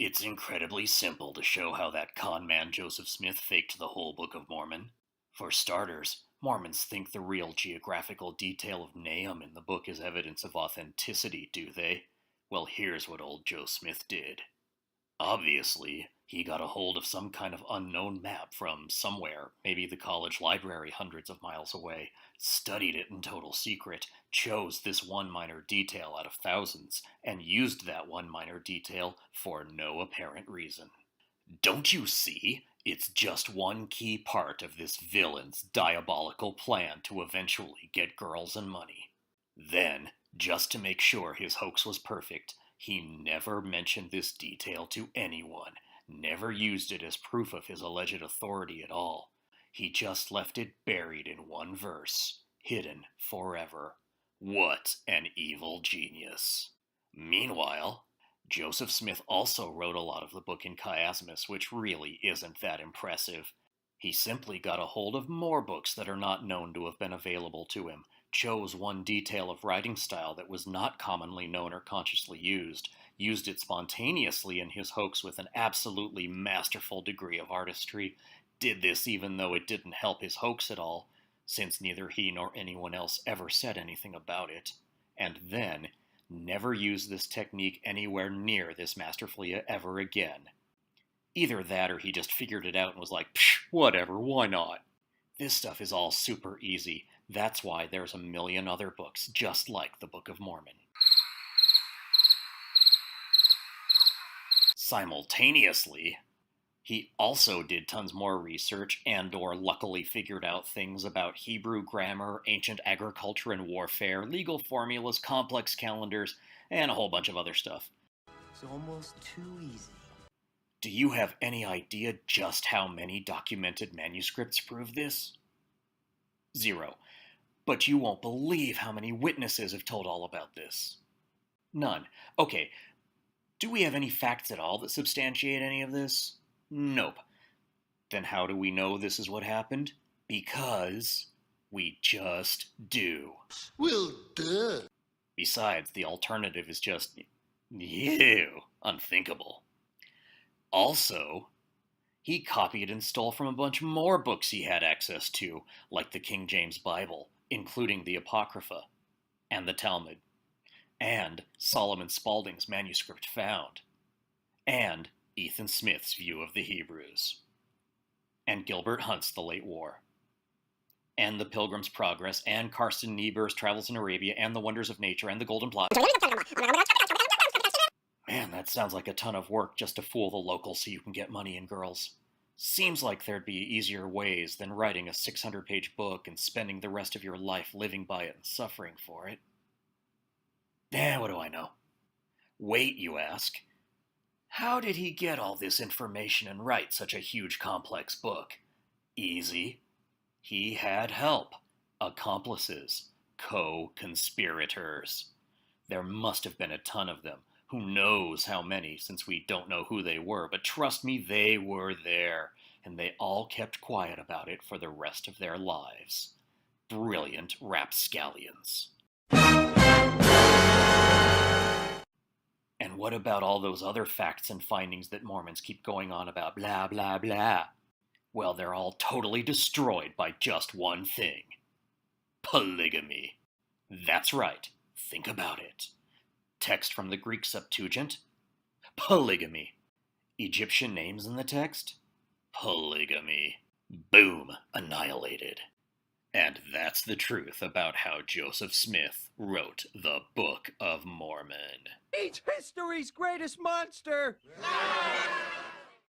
It's incredibly simple to show how that con man Joseph Smith faked the whole Book of Mormon. For starters, Mormons think the real geographical detail of Nahum in the book is evidence of authenticity, do they? Well, here's what old Joe Smith did. Obviously, he got a hold of some kind of unknown map from somewhere, maybe the college library hundreds of miles away, studied it in total secret, chose this one minor detail out of thousands, and used that one minor detail for no apparent reason. Don't you see? It's just one key part of this villain's diabolical plan to eventually get girls and money. Then, just to make sure his hoax was perfect, he never mentioned this detail to anyone, never used it as proof of his alleged authority at all. He just left it buried in one verse, hidden forever. What an evil genius. Meanwhile, Joseph Smith also wrote a lot of the book in chiasmus, which really isn't that impressive. He simply got a hold of more books that are not known to have been available to him, chose one detail of writing style that was not commonly known or consciously used it spontaneously in his hoax with an absolutely masterful degree of artistry, did this even though it didn't help his hoax at all, since neither he nor anyone else ever said anything about it, and then never used this technique anywhere near this masterfully ever again. Either that or he just figured it out and was like, psh, whatever, why not? This stuff is all super easy. That's why there's a million other books just like the Book of Mormon. Simultaneously, he also did tons more research and/or luckily figured out things about Hebrew grammar, ancient agriculture and warfare, legal formulas, complex calendars, and a whole bunch of other stuff. It's almost too easy. Do you have any idea just how many documented manuscripts prove this? 0. But you won't believe how many witnesses have told all about this. None. Okay, do we have any facts at all that substantiate any of this? Nope. Then how do we know this is what happened? Because we just do. Well, duh. Besides, the alternative is just, ew, unthinkable. Also, he copied and stole from a bunch more books he had access to, like the King James Bible, including the Apocrypha, and the Talmud, and Solomon Spaulding's manuscript found, and Ethan Smith's view of the Hebrews, and Gilbert Hunt's The Late War, and The Pilgrim's Progress, and Carsten Niebuhr's Travels in Arabia, and The Wonders of Nature, and The Golden Plot. Man, that sounds like a ton of work just to fool the locals so you can get money and girls. Seems like there'd be easier ways than writing a 600-page book and spending the rest of your life living by it and suffering for it. What do I know? Wait, you ask. How did he get all this information and write such a huge, complex book? Easy. He had help. Accomplices. Co-conspirators. There must have been a ton of them. Who knows how many, since we don't know who they were, but trust me, they were there, and they all kept quiet about it for the rest of their lives. Brilliant rapscallions. And what about all those other facts and findings that Mormons keep going on about blah, blah, blah? Well, they're all totally destroyed by just one thing. Polygamy. That's right. Think about it. Text from the Greek Septuagint? Polygamy. Egyptian names in the text? Polygamy. Boom. Annihilated. And that's the truth about how Joseph Smith wrote the Book of Mormon. Each history's greatest monster!